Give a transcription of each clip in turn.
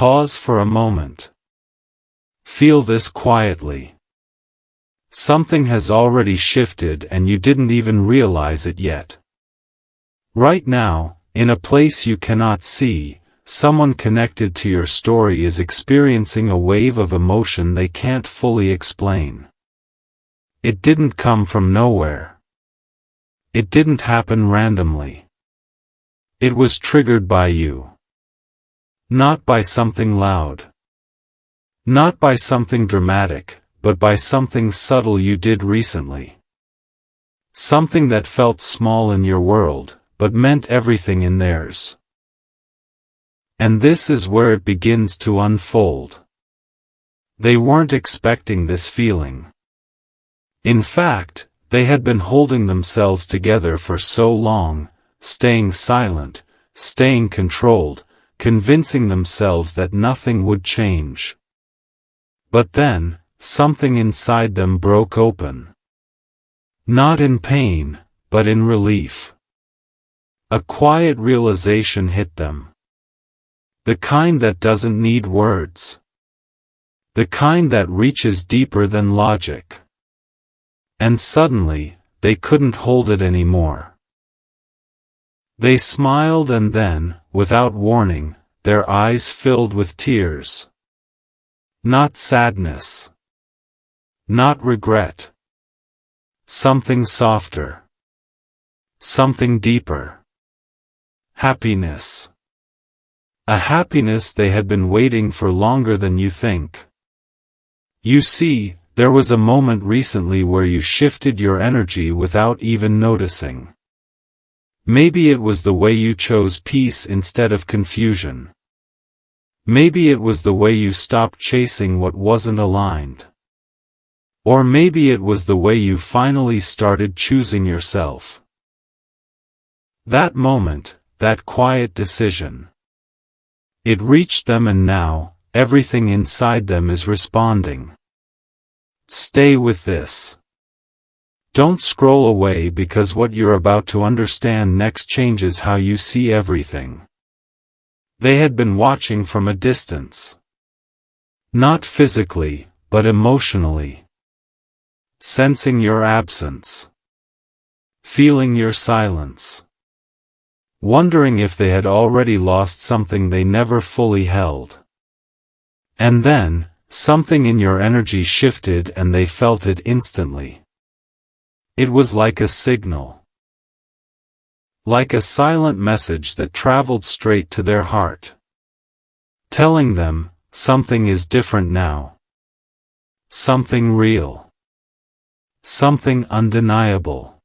Pause for a moment. Feel this quietly. Something has already shifted and you didn't even realize it yet. Right now, in a place you cannot see, someone connected to your story is experiencing a wave of emotion they can't fully explain. It didn't come from nowhere. It didn't happen randomly. It was triggered by you. Not by something loud. Not by something dramatic, but by something subtle you did recently. Something that felt small in your world, but meant everything in theirs. And this is where it begins to unfold. They weren't expecting this feeling. In fact, they had been holding themselves together for so long, staying silent, staying controlled, convincing themselves that nothing would change. But then, something inside them broke open. Not in pain, but in relief. A quiet realization hit them. The kind that doesn't need words. The kind that reaches deeper than logic. And suddenly, they couldn't hold it anymore. They smiled and then, without warning, their eyes filled with tears. Not sadness. Not regret. Something softer. Something deeper. Happiness. A happiness they had been waiting for longer than you think. You see, there was a moment recently where you shifted your energy without even noticing. Maybe it was the way you chose peace instead of confusion. Maybe it was the way you stopped chasing what wasn't aligned. Or maybe it was the way you finally started choosing yourself. That moment, that quiet decision. It reached them and now, everything inside them is responding. Stay with this. Don't scroll away because what you're about to understand next changes how you see everything. They had been watching from a distance. Not physically, but emotionally. Sensing your absence. Feeling your silence. Wondering if they had already lost something they never fully held. And then, something in your energy shifted and they felt it instantly. It was like a signal. Like a silent message that traveled straight to their heart. Telling them, something is different now. Something real. Something undeniable.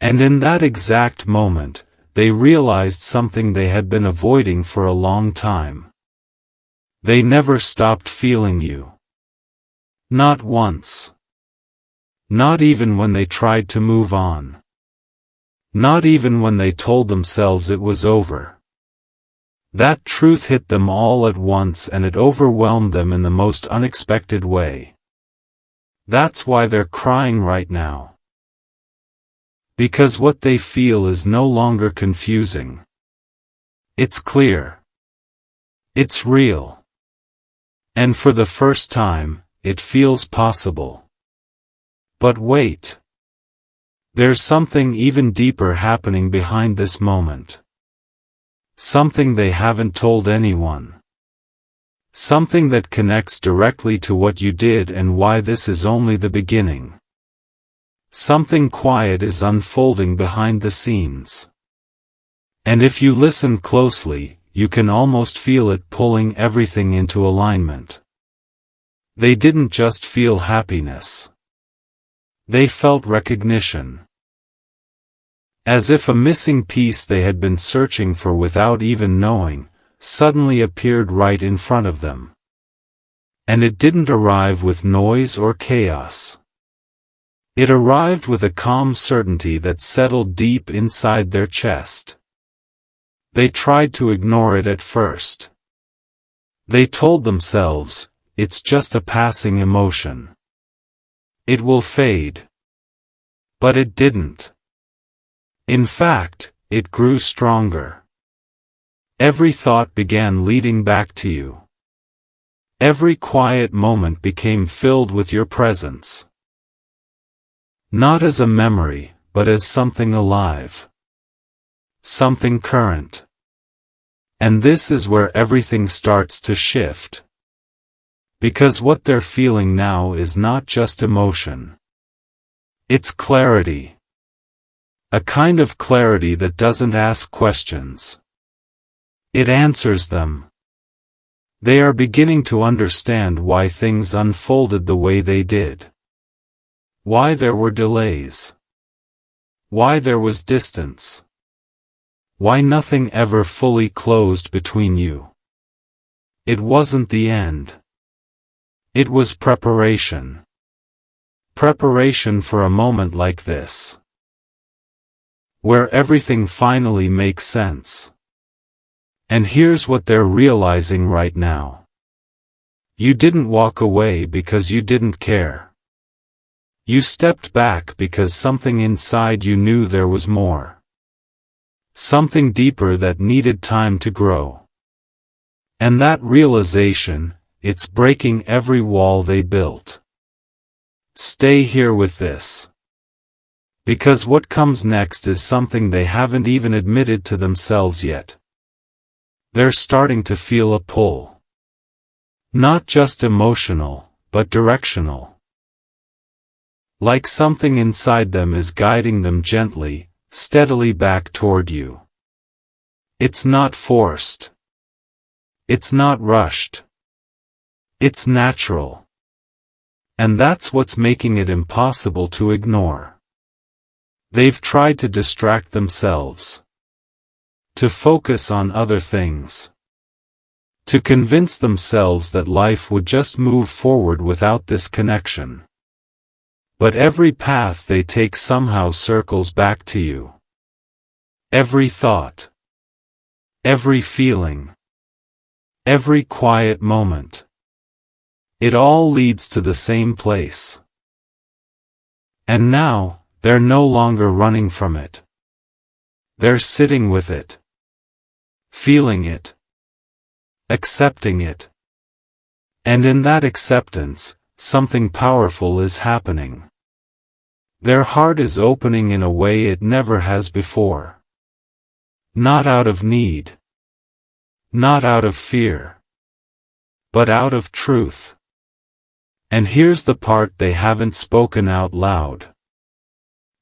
And in that exact moment, they realized something they had been avoiding for a long time. They never stopped feeling you. Not once. Not even when they tried to move on. Not even when they told themselves it was over. That truth hit them all at once and it overwhelmed them in the most unexpected way. That's why they're crying right now. Because what they feel is no longer confusing. It's clear. It's real. And for the first time, it feels possible. But wait. There's something even deeper happening behind this moment. Something they haven't told anyone. Something that connects directly to what you did and why this is only the beginning. Something quiet is unfolding behind the scenes. And if you listen closely, you can almost feel it pulling everything into alignment. They didn't just feel happiness. They felt recognition. As if a missing piece they had been searching for without even knowing, suddenly appeared right in front of them. And it didn't arrive with noise or chaos. It arrived with a calm certainty that settled deep inside their chest. They tried to ignore it at first. They told themselves, it's just a passing emotion. It will fade. But it didn't. In fact, it grew stronger. Every thought began leading back to you. Every quiet moment became filled with your presence. Not as a memory, but as something alive. Something current. And this is where everything starts to shift. Because what they're feeling now is not just emotion. It's clarity. A kind of clarity that doesn't ask questions. It answers them. They are beginning to understand why things unfolded the way they did. Why there were delays. Why there was distance. Why nothing ever fully closed between you. It wasn't the end. It was preparation. Preparation for a moment like this. Where everything finally makes sense. And here's what they're realizing right now. You didn't walk away because you didn't care. You stepped back because something inside you knew there was more. Something deeper that needed time to grow. And that realization, it's breaking every wall they built. Stay here with this. Because what comes next is something they haven't even admitted to themselves yet. They're starting to feel a pull. Not just emotional, but directional. Like something inside them is guiding them gently, steadily back toward you. It's not forced. It's not rushed. It's natural. And that's what's making it impossible to ignore. They've tried to distract themselves. To focus on other things. To convince themselves that life would just move forward without this connection. But every path they take somehow circles back to you. Every thought. Every feeling. Every quiet moment. It all leads to the same place. And now, they're no longer running from it. They're sitting with it. Feeling it. Accepting it. And in that acceptance, something powerful is happening. Their heart is opening in a way it never has before. Not out of need. Not out of fear. But out of truth. And here's the part they haven't spoken out loud.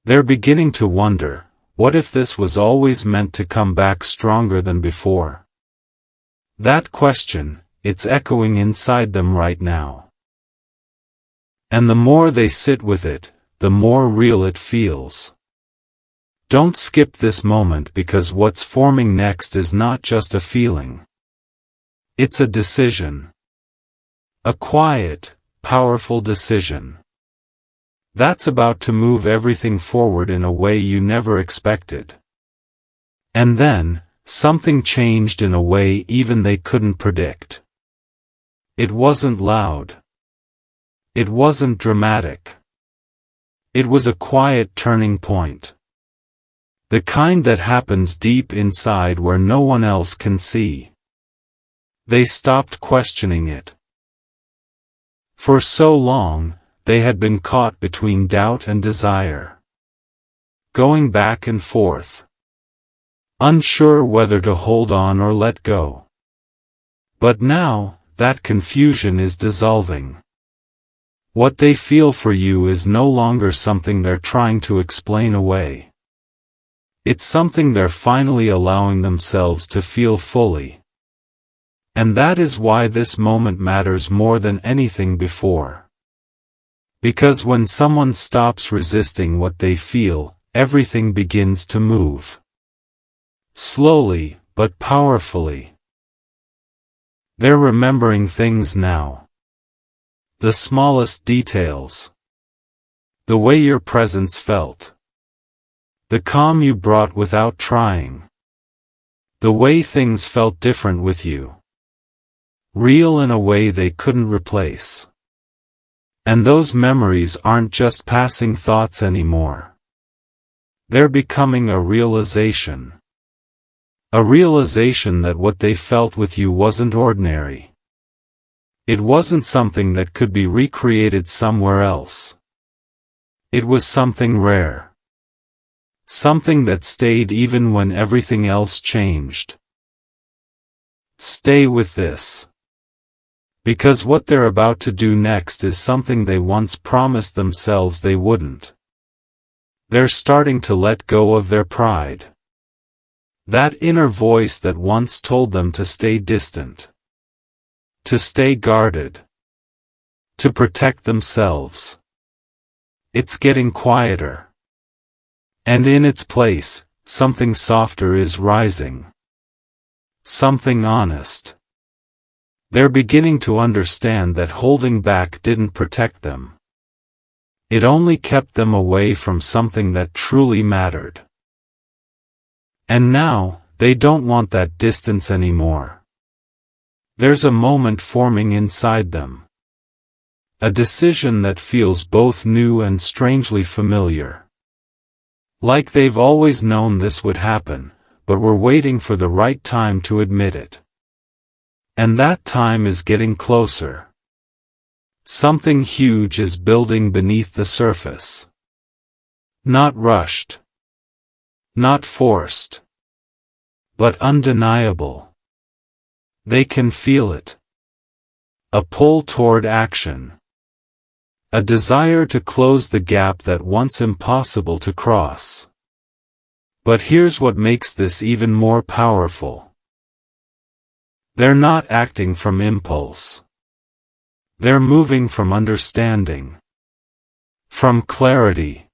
They're beginning to wonder, what if this was always meant to come back stronger than before? That question, it's echoing inside them right now. And the more they sit with it, the more real it feels. Don't skip this moment because what's forming next is not just a feeling. It's a decision. A quiet, powerful decision. That's about to move everything forward in a way you never expected. And then, something changed in a way even they couldn't predict. It wasn't loud. It wasn't dramatic. It was a quiet turning point. The kind that happens deep inside where no one else can see. They stopped questioning it. For so long, they had been caught between doubt and desire. Going back and forth. Unsure whether to hold on or let go. But now, that confusion is dissolving. What they feel for you is no longer something they're trying to explain away. It's something they're finally allowing themselves to feel fully. And that is why this moment matters more than anything before. Because when someone stops resisting what they feel, everything begins to move. Slowly, but powerfully. They're remembering things now. The smallest details. The way your presence felt. The calm you brought without trying. The way things felt different with you. Real in a way they couldn't replace. And those memories aren't just passing thoughts anymore. They're becoming a realization. A realization that what they felt with you wasn't ordinary. It wasn't something that could be recreated somewhere else. It was something rare. Something that stayed even when everything else changed. Stay with this. Because what they're about to do next is something they once promised themselves they wouldn't. They're starting to let go of their pride. That inner voice that once told them to stay distant. To stay guarded. To protect themselves. It's getting quieter. And in its place, something softer is rising. Something honest. They're beginning to understand that holding back didn't protect them. It only kept them away from something that truly mattered. And now, they don't want that distance anymore. There's a moment forming inside them. A decision that feels both new and strangely familiar. Like they've always known this would happen, but were waiting for the right time to admit it. And that time is getting closer. Something huge is building beneath the surface. Not rushed. Not forced. But undeniable. They can feel it. A pull toward action. A desire to close the gap that once impossible to cross. But here's what makes this even more powerful. They're not acting from impulse. They're moving from understanding. From clarity.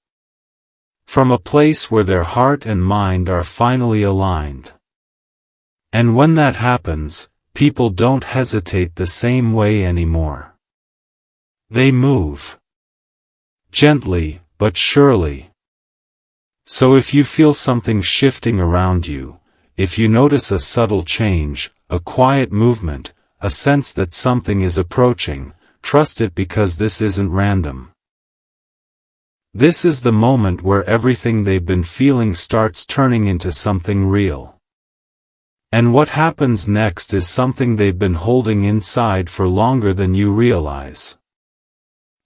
From a place where their heart and mind are finally aligned. And when that happens, people don't hesitate the same way anymore. They move. Gently, but surely. So if you feel something shifting around you, if you notice a subtle change, a quiet movement, a sense that something is approaching, trust it because this isn't random. This is the moment where everything they've been feeling starts turning into something real. And what happens next is something they've been holding inside for longer than you realize.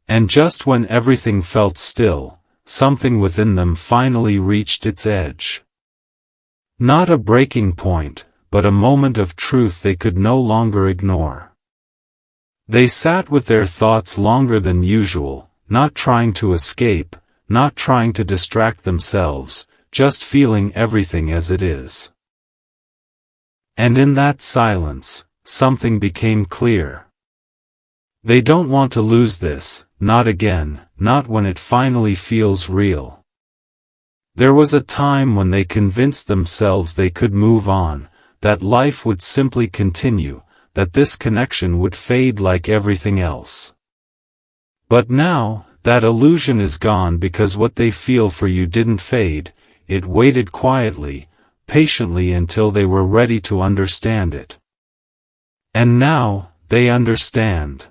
And just when everything felt still, something within them finally reached its edge. Not a breaking point, but a moment of truth they could no longer ignore. They sat with their thoughts longer than usual, not trying to escape, not trying to distract themselves, just feeling everything as it is. And in that silence, something became clear. They don't want to lose this, not again, not when it finally feels real. There was a time when they convinced themselves they could move on, that life would simply continue, that this connection would fade like everything else. But now, that illusion is gone because what they feel for you didn't fade, it waited quietly, patiently until they were ready to understand it. And now, they understand.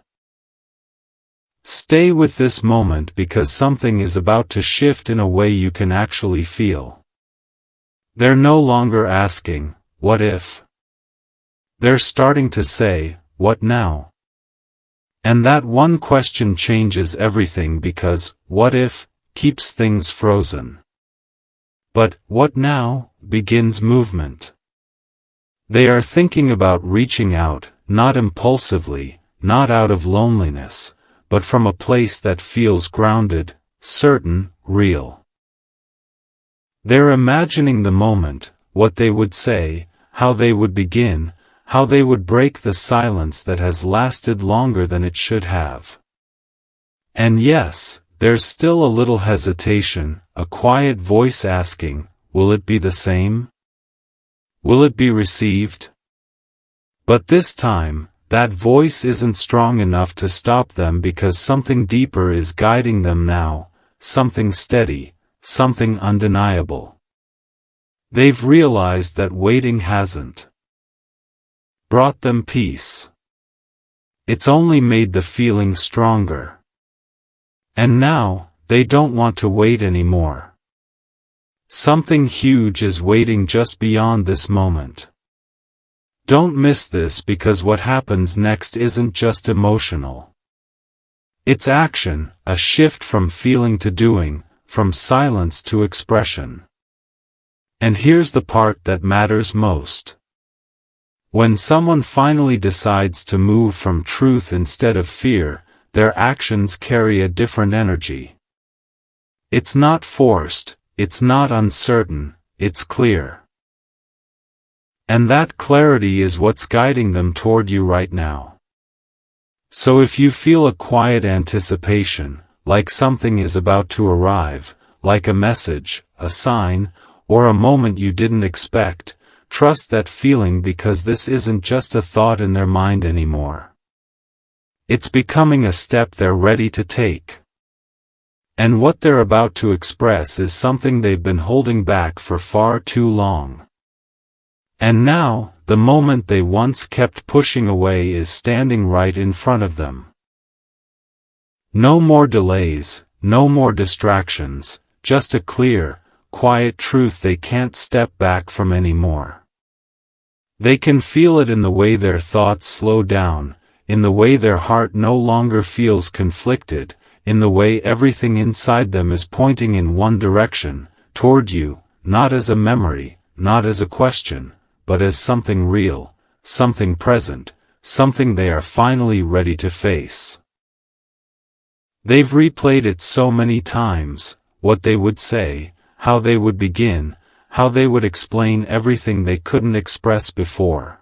Stay with this moment because something is about to shift in a way you can actually feel. They're no longer asking, "What if?" They're starting to say, "What now?" And that one question changes everything because, "What if?" keeps things frozen. But, "What now?" begins movement. They are thinking about reaching out, not impulsively, not out of loneliness, but from a place that feels grounded, certain, real. They're imagining the moment, what they would say, how they would begin, how they would break the silence that has lasted longer than it should have. And yes, there's still a little hesitation, a quiet voice asking, will it be the same? Will it be received? But this time, that voice isn't strong enough to stop them because something deeper is guiding them now, something steady, something undeniable. They've realized that waiting hasn't brought them peace. It's only made the feeling stronger. And now, they don't want to wait anymore. Something huge is waiting just beyond this moment. Don't miss this, because what happens next isn't just emotional. It's action, a shift from feeling to doing, from silence to expression. And here's the part that matters most. When someone finally decides to move from truth instead of fear, their actions carry a different energy. It's not forced, it's not uncertain, it's clear. And that clarity is what's guiding them toward you right now. So if you feel a quiet anticipation, like something is about to arrive, like a message, a sign, or a moment you didn't expect, trust that feeling, because this isn't just a thought in their mind anymore. It's becoming a step they're ready to take. And what they're about to express is something they've been holding back for far too long. And now, the moment they once kept pushing away is standing right in front of them. No more delays, no more distractions, just a clear, quiet truth they can't step back from anymore. They can feel it in the way their thoughts slow down, in the way their heart no longer feels conflicted, in the way everything inside them is pointing in one direction, toward you, not as a memory, not as a question, but as something real, something present, something they are finally ready to face. They've replayed it so many times, what they would say, how they would begin, how they would explain everything they couldn't express before.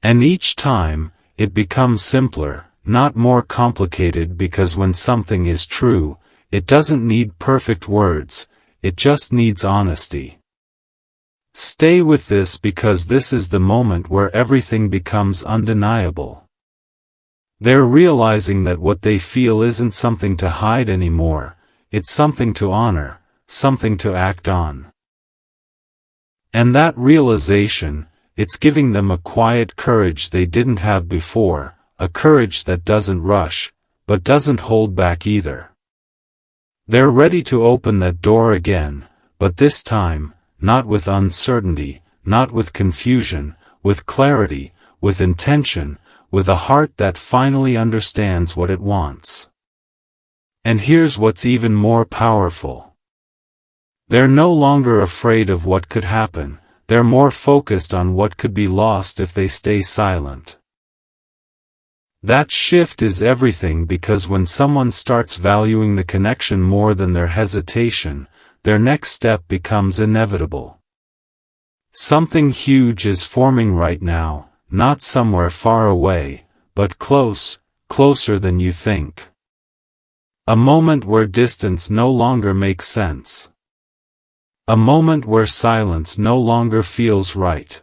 And each time, it becomes simpler, not more complicated, because when something is true, it doesn't need perfect words, it just needs honesty. Stay with this, because this is the moment where everything becomes undeniable. They're realizing that what they feel isn't something to hide anymore, it's something to honor, something to act on. And that realization, it's giving them a quiet courage they didn't have before, a courage that doesn't rush, but doesn't hold back either. They're ready to open that door again, but this time, not with uncertainty, not with confusion, with clarity, with intention, with a heart that finally understands what it wants. And here's what's even more powerful. They're no longer afraid of what could happen, they're more focused on what could be lost if they stay silent. That shift is everything, because when someone starts valuing the connection more than their hesitation, their next step becomes inevitable. Something huge is forming right now, not somewhere far away, but close, closer than you think. A moment where distance no longer makes sense. A moment where silence no longer feels right.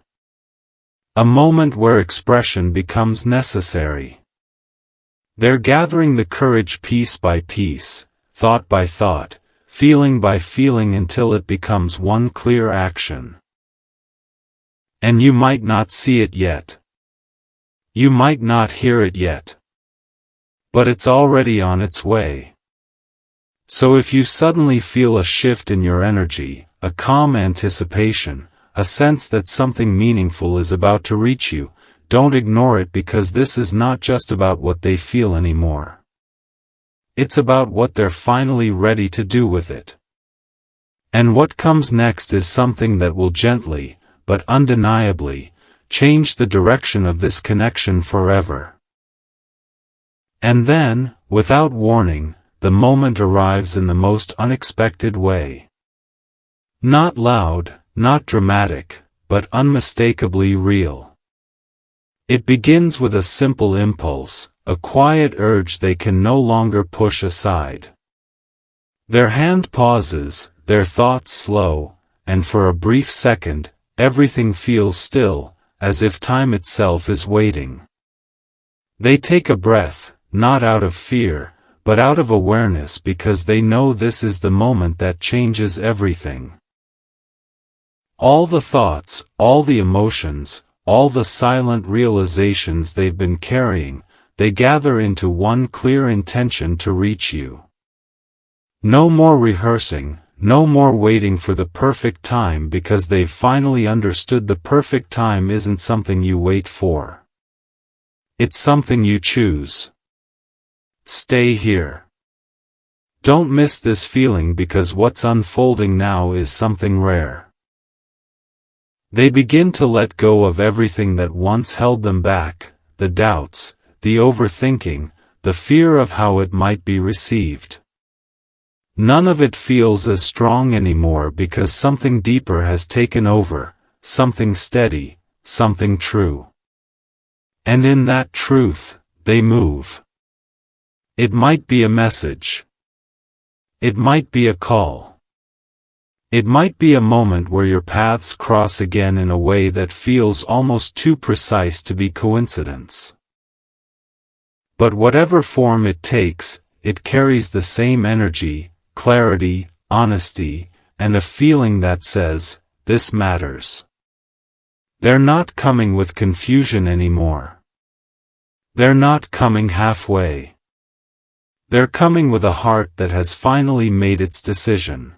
A moment where expression becomes necessary. They're gathering the courage piece by piece, thought by thought, feeling by feeling, until it becomes one clear action. And you might not see it yet. You might not hear it yet. But it's already on its way. So if you suddenly feel a shift in your energy, a calm anticipation, a sense that something meaningful is about to reach you, don't ignore it, because this is not just about what they feel anymore. It's about what they're finally ready to do with it. And what comes next is something that will gently, but undeniably, change the direction of this connection forever. And then, without warning, the moment arrives in the most unexpected way. Not loud, not dramatic, but unmistakably real. It begins with a simple impulse, a quiet urge they can no longer push aside. Their hand pauses, their thoughts slow, and for a brief second, everything feels still, as if time itself is waiting. They take a breath, not out of fear, but out of awareness, because they know this is the moment that changes everything. All the thoughts, all the emotions, all the silent realizations they've been carrying, they gather into one clear intention to reach you. No more rehearsing, no more waiting for the perfect time because they've finally understood the perfect time isn't something you wait for. It's something you choose. Stay here. Don't miss this feeling because what's unfolding now is something rare. They begin to let go of everything that once held them back, the doubts, the overthinking, the fear of how it might be received. None of it feels as strong anymore because something deeper has taken over, something steady, something true. And in that truth, they move. It might be a message. It might be a call. It might be a moment where your paths cross again in a way that feels almost too precise to be coincidence. But whatever form it takes, it carries the same energy, clarity, honesty, and a feeling that says, this matters. They're not coming with confusion anymore. They're not coming halfway. They're coming with a heart that has finally made its decision.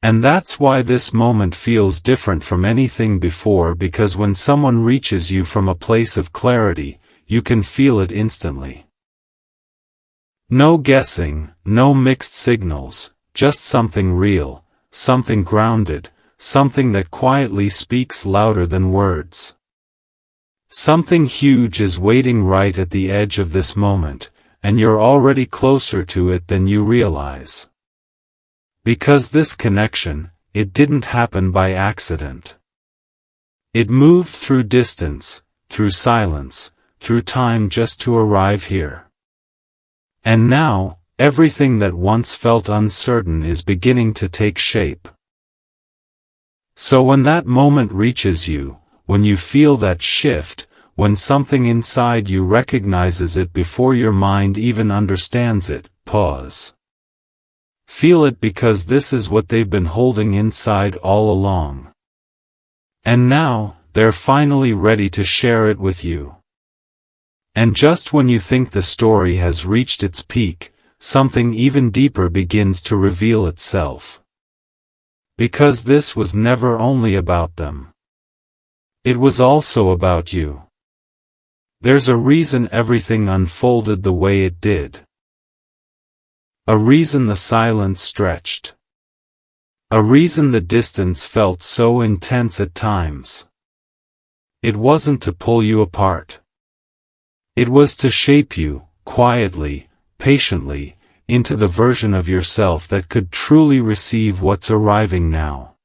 And that's why this moment feels different from anything before, because when someone reaches you from a place of clarity, you can feel it instantly. No guessing, no mixed signals, just something real, something grounded, something that quietly speaks louder than words. Something huge is waiting right at the edge of this moment, and you're already closer to it than you realize. Because this connection, it didn't happen by accident. It moved through distance, through silence, through time just to arrive here. And now, everything that once felt uncertain is beginning to take shape. So when that moment reaches you, when you feel that shift, when something inside you recognizes it before your mind even understands it, pause. Feel it, because this is what they've been holding inside all along. And now, they're finally ready to share it with you. And just when you think the story has reached its peak, something even deeper begins to reveal itself. Because this was never only about them. It was also about you. There's a reason everything unfolded the way it did. A reason the silence stretched. A reason the distance felt so intense at times. It wasn't to pull you apart. It was to shape you, quietly, patiently, into the version of yourself that could truly receive what's arriving now.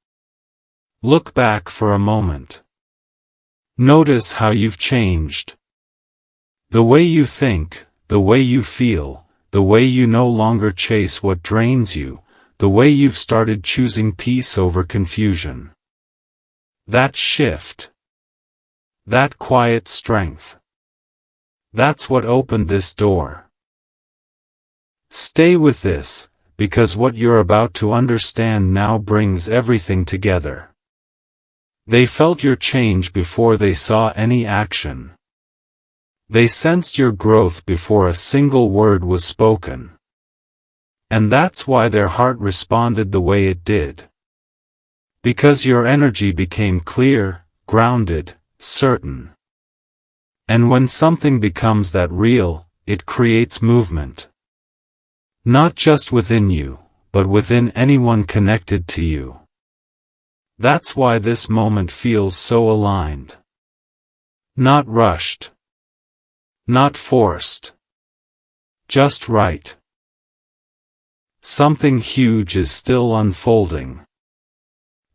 Look back for a moment. Notice how you've changed. The way you think, the way you feel, the way you no longer chase what drains you, the way you've started choosing peace over confusion. That shift. That quiet strength. That's what opened this door. Stay with this, because what you're about to understand now brings everything together. They felt your change before they saw any action. They sensed your growth before a single word was spoken. And that's why their heart responded the way it did. Because your energy became clear, grounded, certain. And when something becomes that real, it creates movement. Not just within you, but within anyone connected to you. That's why this moment feels so aligned. Not rushed. Not forced. Just right. Something huge is still unfolding.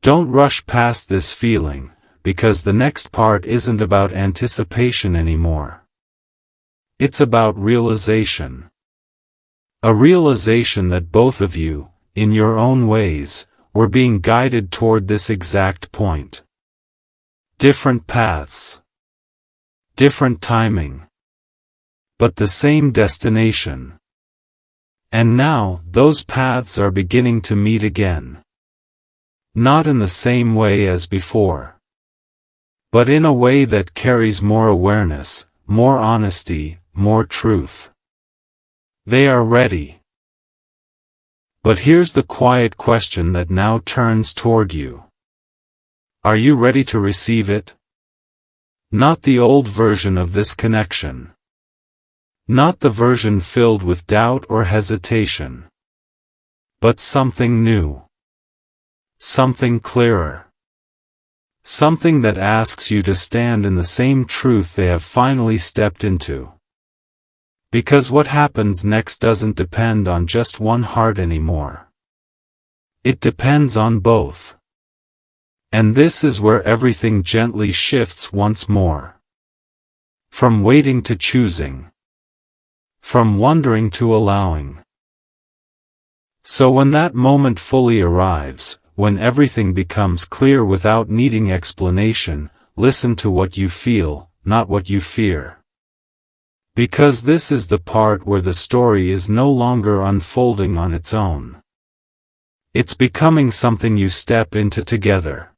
Don't rush past this feeling, because the next part isn't about anticipation anymore. It's about realization. A realization that both of you, in your own ways, were being guided toward this exact point. Different paths. Different timing. But the same destination. And now, those paths are beginning to meet again. Not in the same way as before. But in a way that carries more awareness, more honesty, more truth. They are ready. But here's the quiet question that now turns toward you. Are you ready to receive it? Not the old version of this connection. Not the version filled with doubt or hesitation. But something new. Something clearer. Something that asks you to stand in the same truth they have finally stepped into. Because what happens next doesn't depend on just one heart anymore. It depends on both. And this is where everything gently shifts once more. From waiting to choosing. From wondering to allowing. So when that moment fully arrives, when everything becomes clear without needing explanation, listen to what you feel, not what you fear. Because this is the part where the story is no longer unfolding on its own. It's becoming something you step into together.